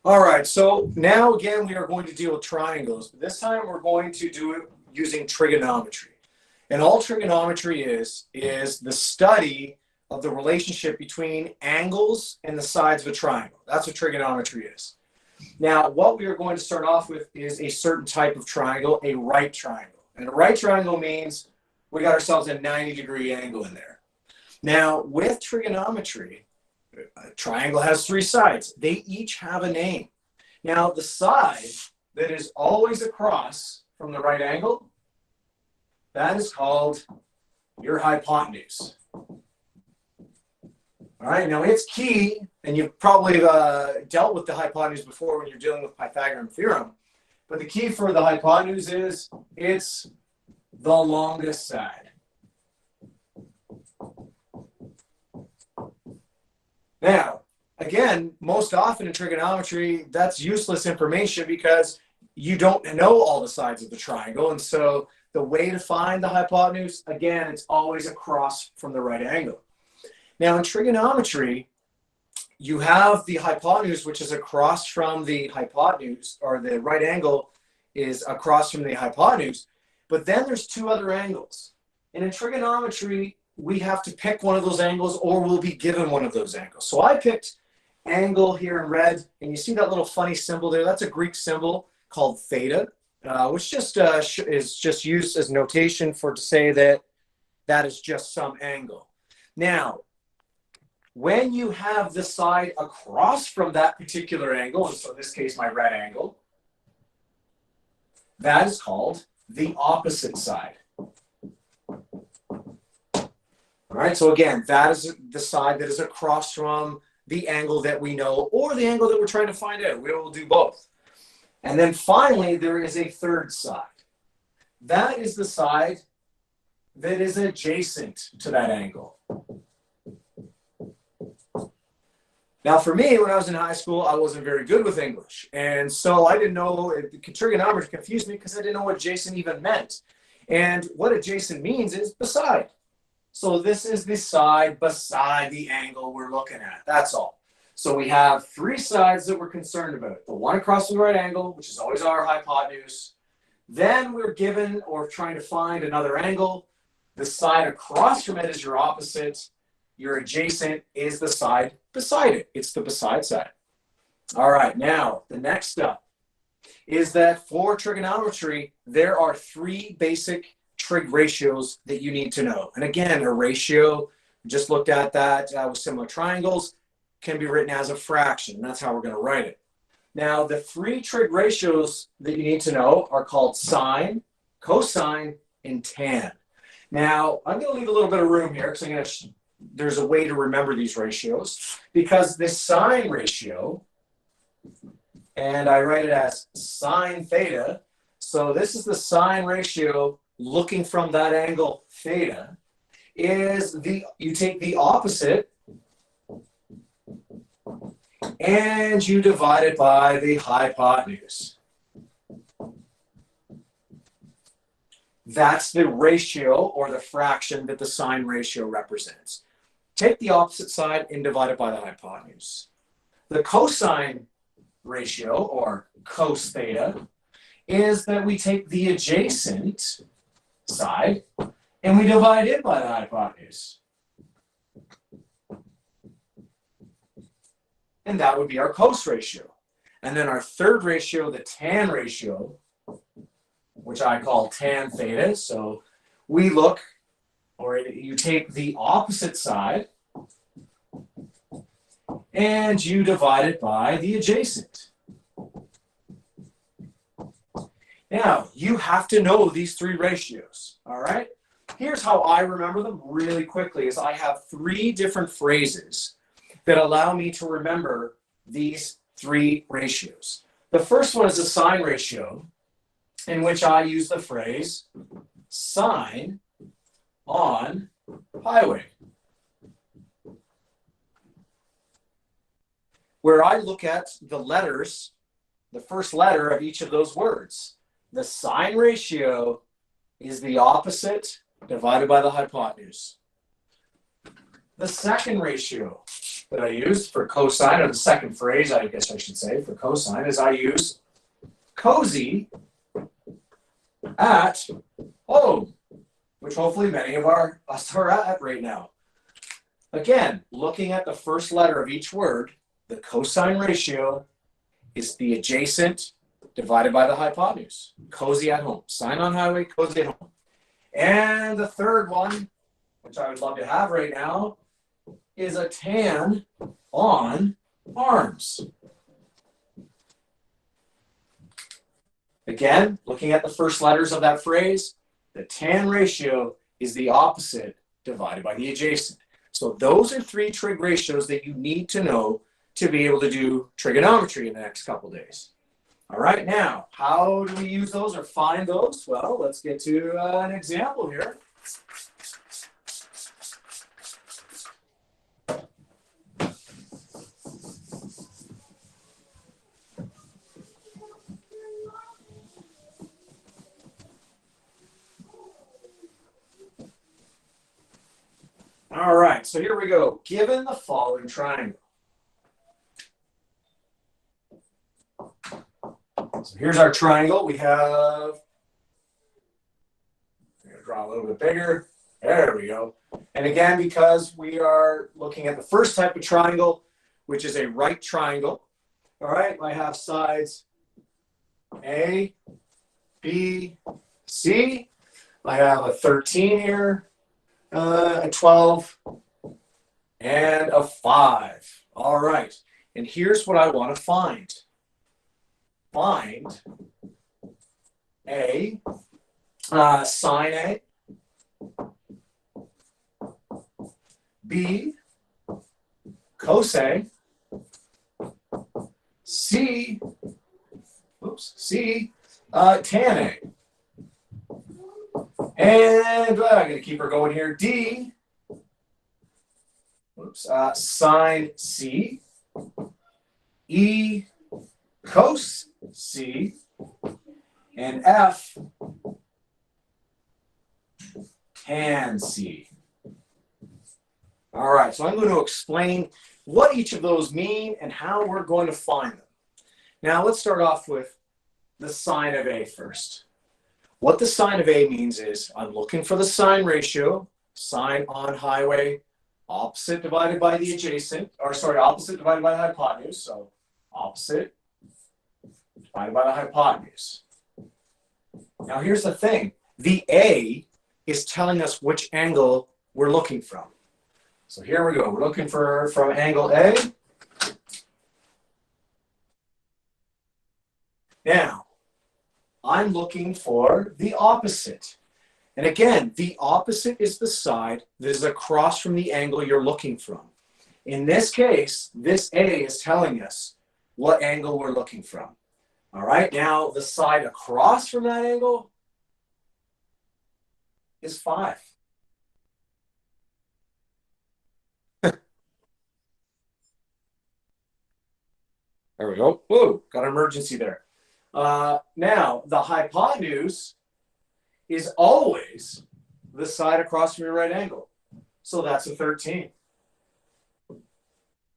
All right, so now again, we are going to deal with triangles, but this time we're going to do it using trigonometry. And all trigonometry is the study of the relationship between angles and the sides of a triangle. That's what trigonometry is. Now, what we are going to start off with is a certain type of triangle, a right triangle. And a right triangle means we got ourselves a 90-degree angle in there. Now, with trigonometry, a triangle has three sides. They each have a name. Now, the side that is always across from the right angle, that is called your hypotenuse. All right, now it's key, and you've probably dealt with the hypotenuse before when you're dealing with Pythagorean theorem, but the key for the hypotenuse is it's the longest side. Now, again, most often in trigonometry, that's useless information because you don't know all the sides of the triangle. And so the way to find the hypotenuse, again, it's always across from the right angle. Now, in trigonometry, you have the hypotenuse, which is across from the hypotenuse, or the right angle is across from the hypotenuse. But then there's two other angles. And in trigonometry, we have to pick one of those angles or we'll be given one of those angles. So I picked angle here in red, and you see that little funny symbol there? That's a Greek symbol called theta, which just is just used as notation to say that that is just some angle. Now, when you have the side across from that particular angle, and so in this case, my red angle, that is called the opposite side. All right, so again, that is the side that is across from the angle that we know or the angle that we're trying to find out. We will do both. And then finally, there is a third side. That is the side that is adjacent to that angle. Now, for me, when I was in high school, I wasn't very good with English. And so I didn't know, trigonometry confused me because I didn't know what adjacent even meant. And what adjacent means is beside. So this is the side beside the angle we're looking at. That's all. So we have three sides that we're concerned about. The one across from the right angle, which is always our hypotenuse. Then we're given or trying to find another angle. The side across from it is your opposite. Your adjacent is the side beside it. It's the beside side. All right, now the next step is that for trigonometry, there are three basic trig ratios that you need to know. And again, a ratio, we just looked at that with similar triangles, can be written as a fraction. That's how we're going to write it. Now, the three trig ratios that you need to know are called sine, cosine, and tan. Now, I'm going to leave a little bit of room here because there's a way to remember these ratios, because this sine ratio, and I write it as sine theta, so this is the sine ratio looking from that angle theta, is you take the opposite and you divide it by the hypotenuse. That's the ratio or the fraction that the sine ratio represents. Take the opposite side and divide it by the hypotenuse. The cosine ratio, or cos theta, is that we take the adjacent side and we divide it by the hypotenuse. And that would be our cos ratio. And then our third ratio, the tan ratio, which I call tan theta. So we look, or you take the opposite side and you divide it by the adjacent. Now, you have to know these three ratios, all right? Here's how I remember them really quickly, is I have three different phrases that allow me to remember these three ratios. The first one is a sine ratio, in which I use the phrase sine on highway, where I look at the letters, the first letter of each of those words. The sine ratio is the opposite divided by the hypotenuse. The second ratio that I use for cosine, or the second phrase, I guess I should say, for cosine, is I use cozy at home, which hopefully many of us are at right now. Again, looking at the first letter of each word, the cosine ratio is the adjacent divided by the hypotenuse. Cozy at home. Sine on highway, cozy at home. And the third one, which I would love to have right now, is a tan on arms. Again, looking at the first letters of that phrase, the tan ratio is the opposite divided by the adjacent. So those are three trig ratios that you need to know to be able to do trigonometry in the next couple days. All right, now, how do we use those or find those? Well, let's get to an example here. All right, so here we go. Given the following triangle. So here's our triangle. We have, I'm going to draw a little bit bigger. There we go. And again, because we are looking at the first type of triangle, which is a right triangle. All right, I have sides A, B, C. I have a 13 here, a 12, and a 5. All right, and here's what I want to find. Find A, sine A, B, cos A, C, tan A. And I'm going to keep her going here. D, sine C, E, cos C, and F, tan C. All right, so I'm going to explain what each of those mean and how we're going to find them. Now, let's start off with the sine of A first. What the sine of A means is I'm looking for the sine ratio, sine on highway, opposite divided by the adjacent, or sorry, opposite divided by the hypotenuse, so opposite divided by the hypotenuse. Now here's the thing. The A is telling us which angle we're looking from. So here we go. We're looking from angle A. Now, I'm looking for the opposite. And again, the opposite is the side that is across from the angle you're looking from. In this case, this A is telling us what angle we're looking from. All right, now the side across from that angle is 5. There we go. Whoa, got an emergency there. Now, the hypotenuse is always the side across from your right angle. So that's a 13.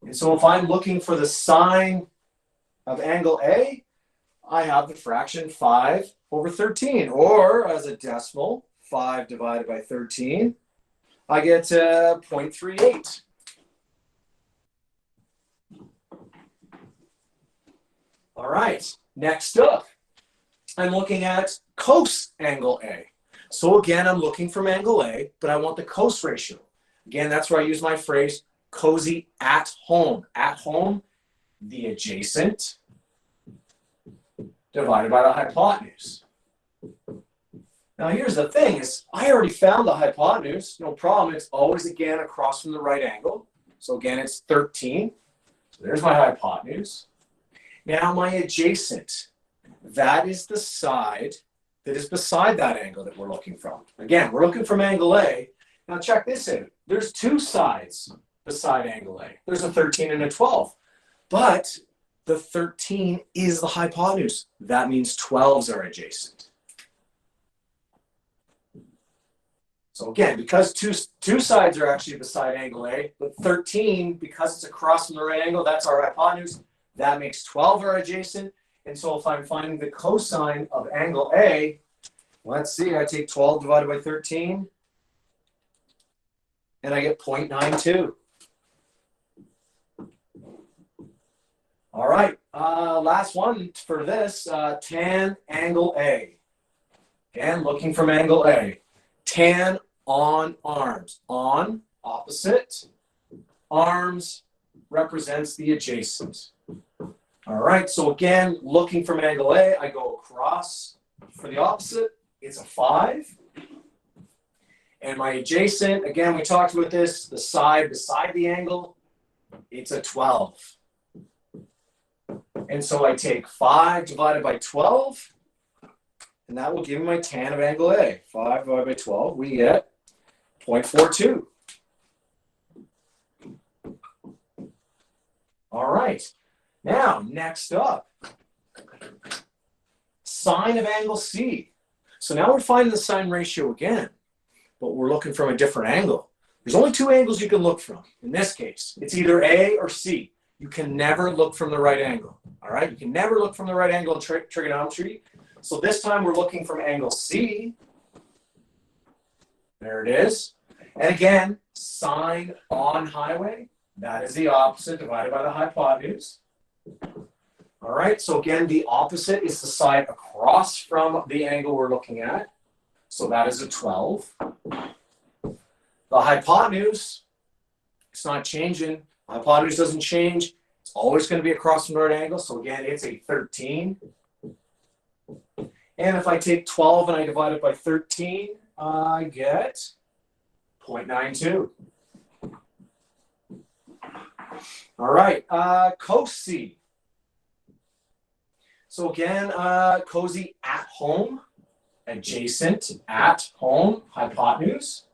And so if I'm looking for the sine of angle A, I have the fraction 5 over 13. Or as a decimal, 5 divided by 13, I get 0.38. All right, next up, I'm looking at cos angle A. So again, I'm looking from angle A, but I want the cos ratio. Again, that's where I use my phrase, cozy at home. At home, the adjacent divided by the hypotenuse. Now here's the thing is, I already found the hypotenuse, no problem. It's always again across from the right angle. So again, it's 13. So there's my hypotenuse. Now my adjacent, that is the side that is beside that angle that we're looking from. Again, we're looking from angle A. Now check this out. There's two sides beside angle A. There's a 13 and a 12. But the 13 is the hypotenuse. That means 12s are adjacent. So again, because two sides are actually beside angle A, but 13, because it's across from the right angle, that's our hypotenuse. That makes 12 our adjacent. And so if I'm finding the cosine of angle A, let's see, I take 12 divided by 13, and I get 0.92. All right, last one for this, tan angle A. Again, looking from angle A. Tan on arms. On, opposite. Arms represents the adjacent. All right, so again, looking from angle A, I go across for the opposite. It's a 5. And my adjacent, again, we talked about this, the side beside the angle, it's a 12. And so I take 5 divided by 12, and that will give me my tan of angle A. 5 divided by 12, we get 0.42. All right. Now, next up, sine of angle C. So now we're finding the sine ratio again, but we're looking from a different angle. There's only 2 angles you can look from. In this case, it's either A or C. You can never look from the right angle. All right, you can never look from the right angle in trigonometry. So this time we're looking from angle C. There it is. And again, sine on highway, that is the opposite divided by the hypotenuse. All right, so again, the opposite is the side across from the angle we're looking at. So that is a 12. The hypotenuse, it's not changing. The hypotenuse doesn't change. It's always going to be across from the right angle. So again, it's a 13. And if I take 12 and I divide it by 13, I get 0.92. All right, cos C. So again, cosi at home, adjacent, at home, hypotenuse.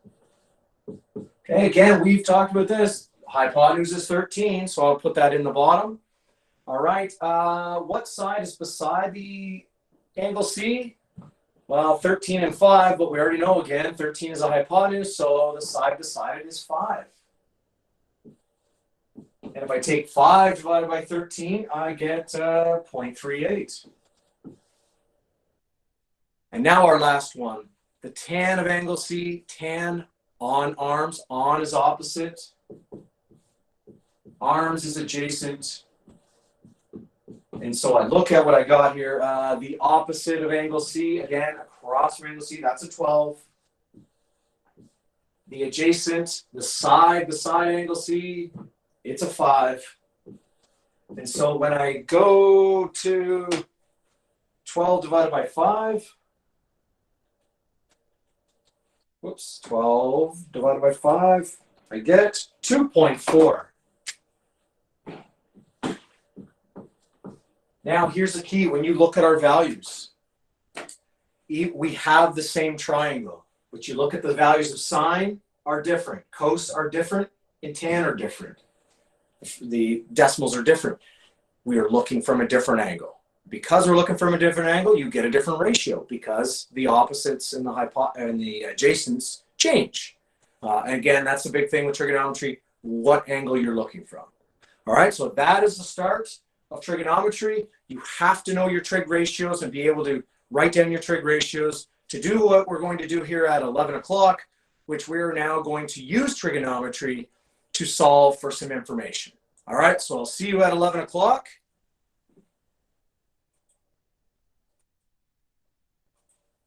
Okay, again, we've talked about this. Hypotenuse is 13, so I'll put that in the bottom. All right, what side is beside the angle C? Well, 13 and 5, but we already know again, 13 is a hypotenuse, so the side beside it is 5. And if I take 5 divided by 13, I get 0.38. And now our last one, the tan of angle C, tan on arms, on is opposite, arms is adjacent. And so I look at what I got here, the opposite of angle C, again, across from angle C, that's a 12. The adjacent, the side beside angle C, it's a 5. And so when I go to 12 divided by 5, whoops, 12 divided by 5, I get 2.4. Now, here's the key. When you look at our values, we have the same triangle, but you look at the values of sine are different, cos are different, and tan are different. The decimals are different. We are looking from a different angle. Because we're looking from a different angle, you get a different ratio because the opposites and the adjacents change. And again, that's the big thing with trigonometry, what angle you're looking from. All right, so that is the start of trigonometry. You have to know your trig ratios and be able to write down your trig ratios to do what we're going to do here at 11 o'clock, which we're now going to use trigonometry to solve for some information. All right, so I'll see you at 11 o'clock.